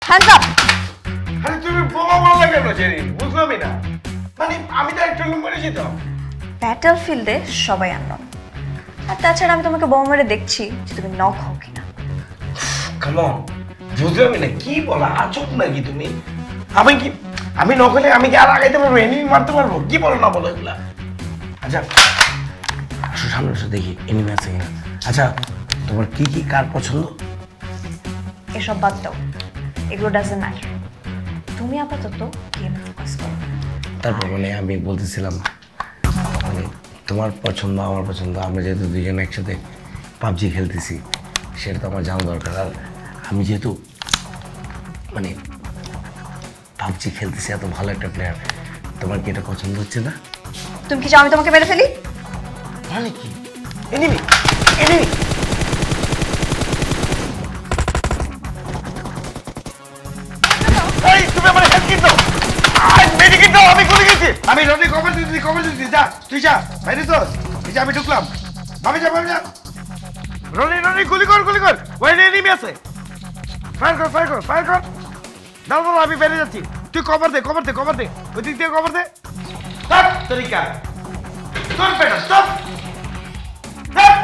Hands up. আরে তুমি বোমা মারলে কেন জেরি? বুঝলামই না। মানে আমি তো একটা লোক মেরেছি তো। ব্যাটলফিল্ডে সবাই আননোন। আর তাছাড়া আমি তোমাকে বোমা মেরে দেখছি যে তুমি নক হও কিনা। কাম অন, বুঝলামই না কি বলা, আচক নাকি তুমি? আমি নকলে আমি কি আর আগাইতে পারবো? এনিমি মারতে পারবো? কি বলো না বলো এগুলা? আচ্ছা আসো সামনে এসে দেখি এনিমি আছে কিনা। আচ্ছা তোমার কি কি কার পছন্দ? এসব বাদ দাও, এগুলো ডাজন্ট ম্যাটার। তুমি আপাতত গেমে ফোকাস করো। তারপর মানে আমি বলতেছিলাম মানে তোমার পছন্দ আমার পছন্দ, আমরা যেহেতু দুজন একসাথে পাবজি খেলতেছি সেটা তো আমার জানা দরকার। আর আমি যেহেতু মানে পাবজি খেলতেছি এত ভালো একটা প্লেয়ার, তোমার কি এটা পছন্দ হচ্ছে না? তুমি কি চাও আমি তোমাকে মেরে ফেলি? মানে কি এনিমি এনিমি এই তুমি আমার হেড কিট দাও, আই মেডিকেট দাও, আমি গুলি গেছি, আমি রনি কভার দিছি যা তুই যা বাইরে তো এই যে আমি ঢুকলাম, ভাবি যা রনি গুলি কর ওই এনিমি আছে, ফায়ার কর দাও আমি বেরিয়ে যাচ্ছি, তুই কভার দে ওই দিক দিয়ে কভার দে। স্টপ তরিকা তোর বেটা স্টপ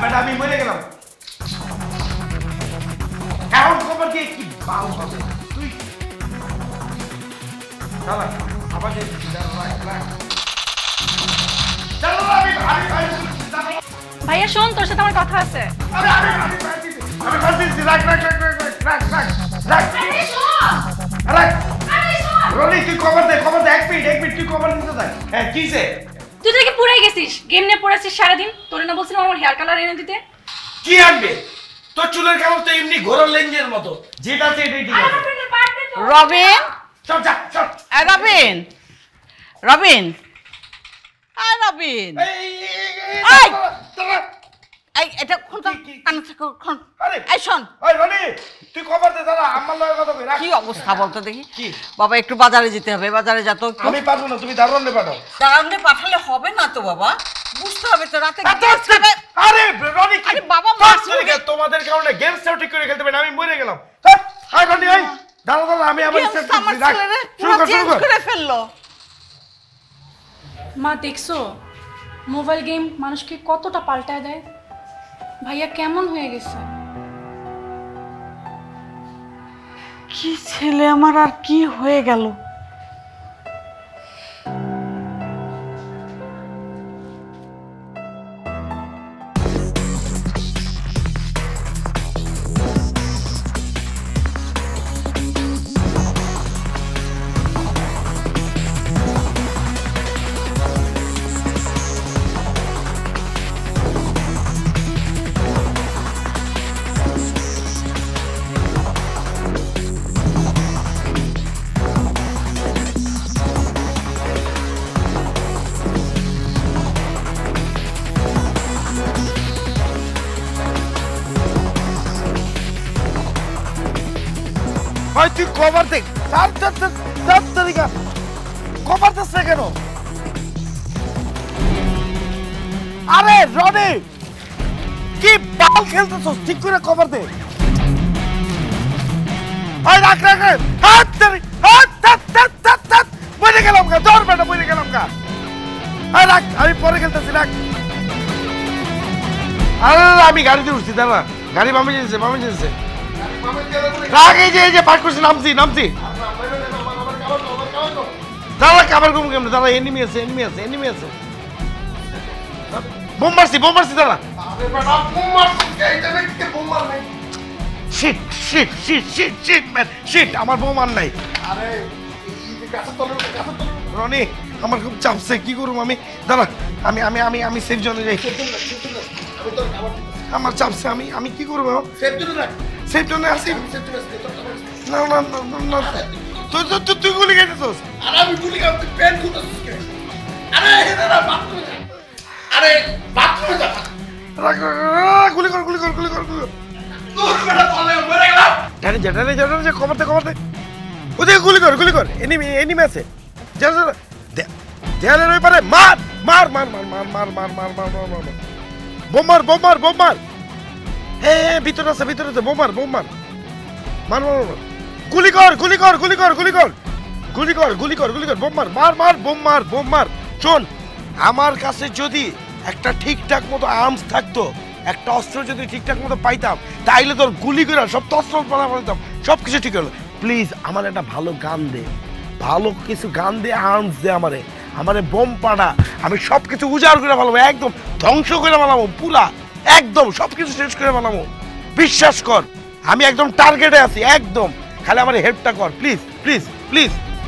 বেটা, আমি মরে গেলাম এখন কভার দিয়ে কি বাল হবে তুই। দাঁড়া আবার ভাইয়া শোন, তোর সাথে আমার কথা আছে। তুই তো দেখি পুরাই গেছিস, গেম নিয়ে পড়েছিস সারাদিন। তোর না বলছিলাম আমার হেয়ার কালার এনে দিতে। কি আনবে তোর চুলের কালার তো এমনি ঘোড়ার লেঞ্জের মতো, যেটা আছে এটাই ঠিক আছে। রবিন, চল যা চল। রবিন রবিন রবিন, এই এটা খুল তো, কান থেকে খুল। এই শোন, ওই রনি তুই খবর দে, দাঁড়া আমার লগে কথা কই। কি অবস্থা বলতো দেখি। বাবা একটু বাজারে যেতে হবে, বাজারে যা তো। আমি পারবো না, তুমি দারুণ পাঠাও। দাঁড়ালে পাঠালে হবে না তো বাবা, বুঝতে হবে তো রাতে। আরে রনি আরে বাবা তোমাদের কারণে গেমস ঠিক করে খেলতে পারি না, আমি মরে গেলাম। হাই রনি হাই দাঁড়া আমি আবার শুরু করে ফেললো। মা দেখছো মোবাইল গেম মানুষকে কতটা পাল্টায় দেয়? ভাইয়া কেমন হয়ে গেছে। কি ছেলে আমার, আর কি হয়ে গেল। তুই কভার দে, তরিকা কভার দিস না কেন? আরে রনি কি বাল খেলতেছস, ঠিক করে কভার দে। রাখ মরে গেলাম গা, ধর বেটা মরে গেলাম গা। রাখ আমি পরে খেলতেছি, রাখ। আরে আমি গাড়িতে উঠছি, দাঁড়া গাড়ি মামে যেতেছে রাখ। এই যে পাঠ করছি, নামছি দাঁড়া, কাবার ঘুম কেমন, দাঁড়া এনিমি আছে বোম মারছি দাঁড়া। শিট আমার বোম আর নাই। রনি আমার খুব চাপছে, কি করবো আমি, দাঁড়া আমি সেফ জোনে যাই। আমার চাপছে, আমি কি করবো? সেফ জোনে আসি না তুই গুলি খাইতেছস। আরে আমি গুলি খাই, তুই পেন খুঁজতেছিস কে? আরে বাথরুমে যা। গুলি কর তোর বেটা পালে মরে গেলাম। জানে খবর দে ওদিকে গুলি কর এনিমি আছে। দেয়ালের ওই পারে মার বোম মার। ভিতরে আছে বোম মার গুলি কর গুলি কর গুলি কর গুলি কর গুলি কর গুলি কর গুলি কর বোম মার মার মার বোম মার বোম মার শোন আমার কাছে যদি একটা ঠিকঠাক মতো আর্মস থাকতো একটা অস্ত্র যদি ঠিকঠাক মতো পাইতাম তাইলে তোর গুলি করে সব তস্ত্র পাইতাম সব কিছু ঠিক হলো প্লিজ আমার একটা ভালো গান দে ভালো কিছু গান দে আর্মস দে আমারে বোম পাড়া আমি সব কিছু উজাড় করে ফেলাবো একদম ধ্বংস করে ফেলাবো পুরা একদম সব কিছু শেষ করে ফেলাবো বিশ্বাস কর আমি একদম টার্গেটে আছি একদম খালি আমার হেল্পটা কর প্লিজ প্লিজ প্লিজ